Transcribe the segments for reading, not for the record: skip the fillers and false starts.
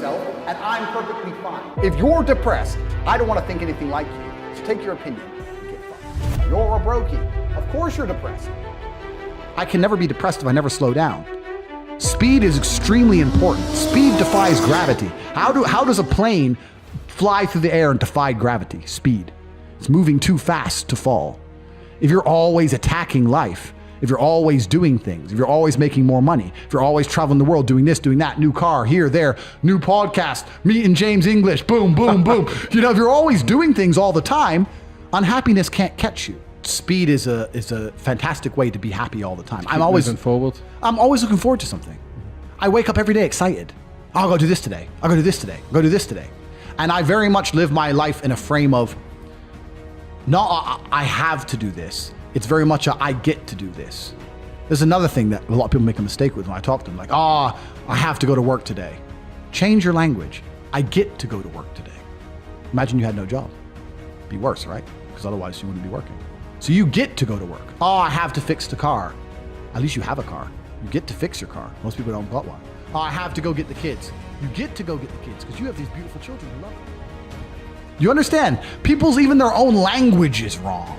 yourself, and I'm perfectly fine. If you're depressed, I don't want to think anything like you. So take your opinion and get fucked. You're a brokey. Of course you're depressed. I can never be depressed if I never slow down. Speed is extremely important. Speed defies gravity. How does a plane fly through the air and defy gravity? Speed. It's moving too fast to fall. If you're always attacking life, if you're always doing things, if you're always making more money, if you're always traveling the world, doing this, doing that, new car, here, there, new podcast, meeting James English, boom, boom, boom. If you're always doing things all the time, unhappiness can't catch you. Speed is a fantastic way to be happy all the time. I'm always looking forward to something. I wake up every day excited. I'll go do this today. I'll go do this today. I'll go do this today. And I very much live my life in a frame of, not I have to do this. It's very much a I get to do this. There's another thing that a lot of people make a mistake with when I talk to them, like, I have to go to work today. Change your language. I get to go to work today. Imagine you had no job. It'd be worse, right? Because otherwise you wouldn't be working. So you get to go to work. I have to fix the car. At least you have a car. You get to fix your car. Most people don't got one. I have to go get the kids. You get to go get the kids because you have these beautiful children who love you. You understand? People's even their own language is wrong.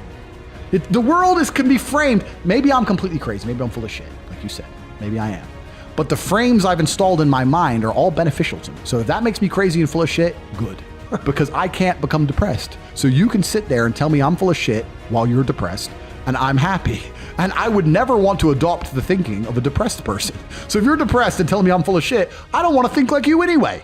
The world can be framed. Maybe I'm completely crazy. Maybe I'm full of shit, like you said. Maybe I am. But the frames I've installed in my mind are all beneficial to me. So if that makes me crazy and full of shit, good. Because I can't become depressed. So you can sit there and tell me I'm full of shit while you're depressed, and I'm happy. And I would never want to adopt the thinking of a depressed person. So if you're depressed and telling me I'm full of shit, I don't want to think like you anyway.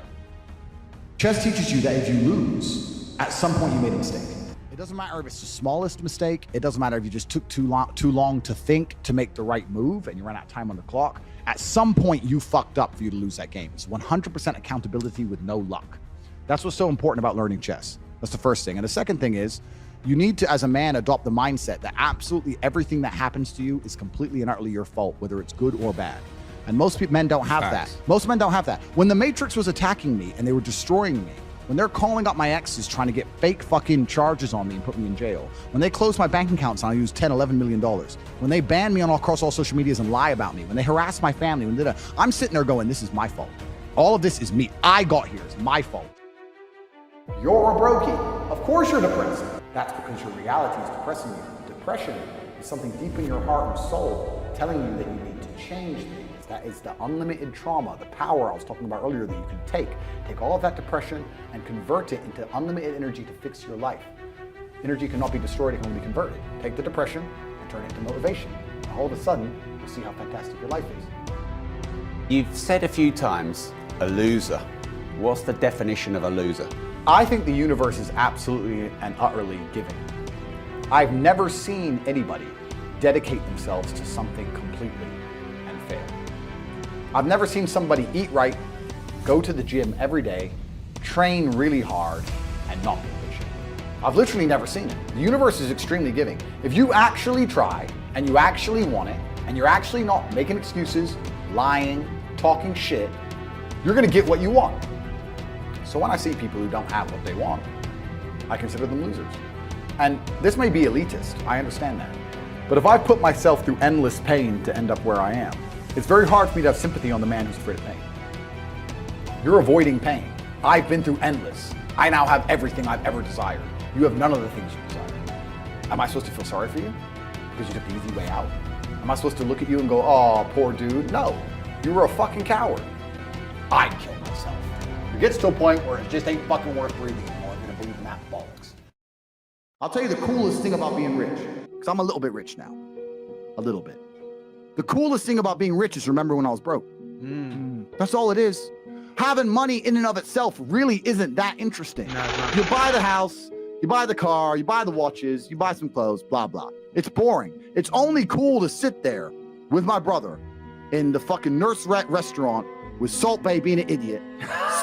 Chess teaches you that if you lose, at some point you made a mistake. It doesn't matter if it's the smallest mistake. It doesn't matter if you just took too long to think to make the right move and you ran out of time on the clock. At some point you fucked up for you to lose that game. It's 100% accountability with no luck. That's what's so important about learning chess. That's the first thing. And the second thing is, you need to, as a man, adopt the mindset that absolutely everything that happens to you is completely and utterly your fault, whether it's good or bad. And most men don't have that. Most men don't have that. When the Matrix was attacking me and they were destroying me, when they're calling up my exes trying to get fake fucking charges on me and put me in jail, when they closed my bank accounts and I used $10, $11 million, when they banned me across all social medias and lie about me, when they harassed my family, I'm sitting there going, this is my fault. All of this is me. I got here. It's my fault. You're a brokey. Of course you're depressed. That's because your reality is depressing you. Depression is something deep in your heart and soul telling you that you need to change things. That is the unlimited trauma, the power I was talking about earlier that you can take all of that depression and convert it into unlimited energy to fix your life. Energy cannot be destroyed, it can only be converted. Take the depression and turn it into motivation. And all of a sudden, you'll see how fantastic your life is. You've said a few times, a loser. What's the definition of a loser? I think the universe is absolutely and utterly giving. I've never seen anybody dedicate themselves to something completely and fail. I've never seen somebody eat right, go to the gym every day, train really hard, and not be in shape. I've literally never seen it. The universe is extremely giving. If you actually try, and you actually want it, and you're actually not making excuses, lying, talking shit, you're gonna get what you want. So when I see people who don't have what they want, I consider them losers. And this may be elitist, I understand that. But if I put myself through endless pain to end up where I am, it's very hard for me to have sympathy on the man who's afraid of pain. You're avoiding pain. I've been through endless. I now have everything I've ever desired. You have none of the things you desire. Am I supposed to feel sorry for you? Because you took the easy way out? Am I supposed to look at you and go, oh, poor dude? No, you were a fucking coward. I'd kill myself. It gets to a point where it just ain't fucking worth breathing anymore. I'm gonna believe in that bollocks. I'll tell you the coolest thing about being rich, because I'm a little bit rich now. A little bit. The coolest thing about being rich is remember when I was broke. That's all it is. Having money in and of itself really isn't that interesting. No, you buy the house, you buy the car, you buy the watches, you buy some clothes, blah, blah. It's boring. It's only cool to sit there with my brother in the fucking Nurse restaurant with Salt Bae being an idiot,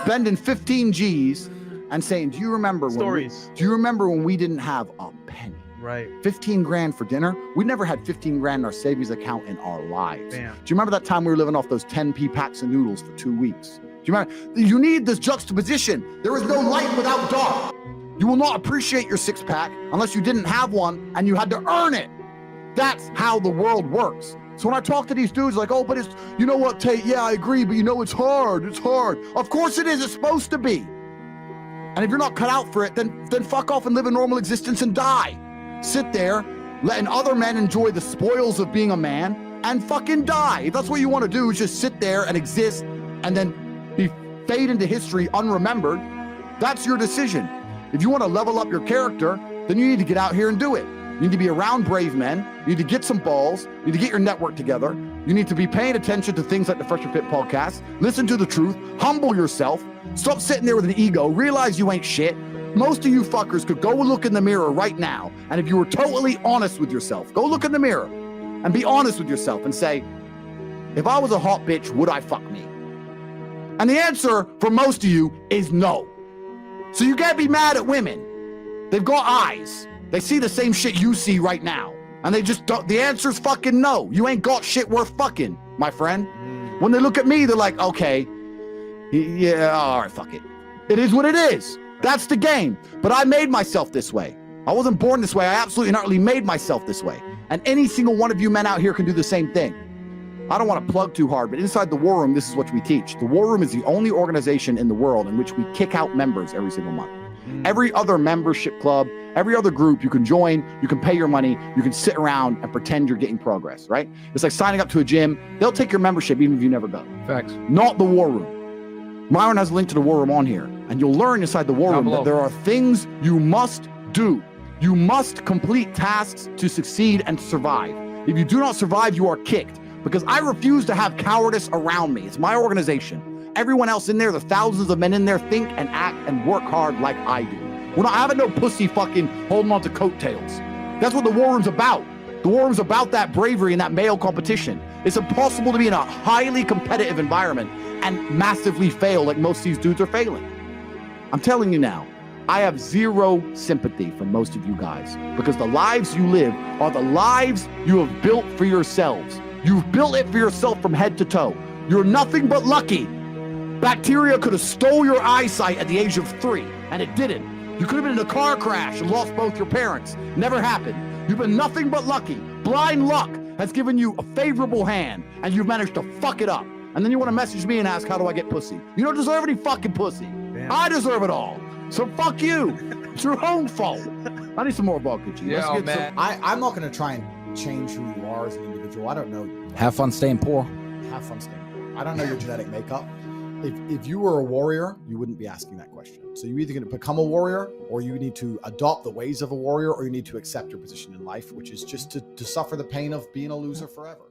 spending 15 G's and saying, do you remember when we didn't have a penny? Right. 15 grand for dinner? We never had 15 grand in our savings account in our lives. Damn. Do you remember that time we were living off those 10p packs of noodles for 2 weeks? Do you remember? You need this juxtaposition. There is no light without dark. You will not appreciate your six pack unless you didn't have one and you had to earn it. That's how the world works. So when I talk to these dudes like, oh, but it's, you know what, Tate, yeah, I agree, but you know, it's hard. Of course it is, it's supposed to be. And if you're not cut out for it, then fuck off and live a normal existence and die. Sit there, letting other men enjoy the spoils of being a man and fucking die. If that's what you want to do, is just sit there and exist and then fade into history unremembered. That's your decision. If you want to level up your character, then you need to get out here and do it. You need to be around brave men. You need to get some balls. You need to get your network together. You need to be paying attention to things like the Fresh and Fit podcast. Listen to the truth. Humble yourself. Stop sitting there with an ego. Realize you ain't shit. Most of you fuckers could go look in the mirror right now, and if you were totally honest with yourself, go look in the mirror and be honest with yourself and say, if I was a hot bitch, would I fuck me? And the answer for most of you is no. So you can't be mad at women. They've got eyes. They see the same shit you see right now. And they just don't, the answer's fucking no. You ain't got shit worth fucking, my friend. When they look at me, they're like, okay, yeah, all right, fuck it. It is what it is. That's the game. But I made myself this way. I wasn't born this way. I absolutely and utterly made myself this way. And any single one of you men out here can do the same thing. I don't want to plug too hard, but inside the War Room, this is what we teach. The War Room is the only organization in the world in which we kick out members every single month. Every other membership club, every other group you can join, you can pay your money, you can sit around and pretend you're getting progress, right? It's like signing up to a gym. They'll take your membership even if you never go. Facts. Not the War Room. Myron has a link to the War Room on here, and you'll learn inside the War Room that there are things you must do. You must complete tasks to succeed and survive. If you do not survive, you are kicked, because I refuse to have cowardice around me. It's my organization. Everyone else in there, the thousands of men in there, think and act and work hard like I do. We're not having no pussy fucking holding on to coattails. That's what the War Room's about. The War Room's about that bravery and that male competition. It's impossible to be in a highly competitive environment and massively fail like most of these dudes are failing. I'm telling you now, I have zero sympathy for most of you guys, because the lives you live are the lives you have built for yourselves. You've built it for yourself from head to toe. You're nothing but lucky. Bacteria could have stole your eyesight at the age of 3, and it didn't. You could have been in a car crash and lost both your parents. Never happened. You've been nothing but lucky. Blind luck has given you a favorable hand, and you've managed to fuck it up. And then you want to message me and ask, how do I get pussy? You don't deserve any fucking pussy. Damn. I deserve it all. So fuck you. It's your own fault. I need some more vodka, G. Yeah, man. I'm not going to try and change who you are as an individual. I don't know you. Have fun staying poor. Have fun staying poor. I don't know your genetic makeup. If you were a warrior, you wouldn't be asking that question. So you're either going to become a warrior, or you need to adopt the ways of a warrior, or you need to accept your position in life, which is just to suffer the pain of being a loser forever.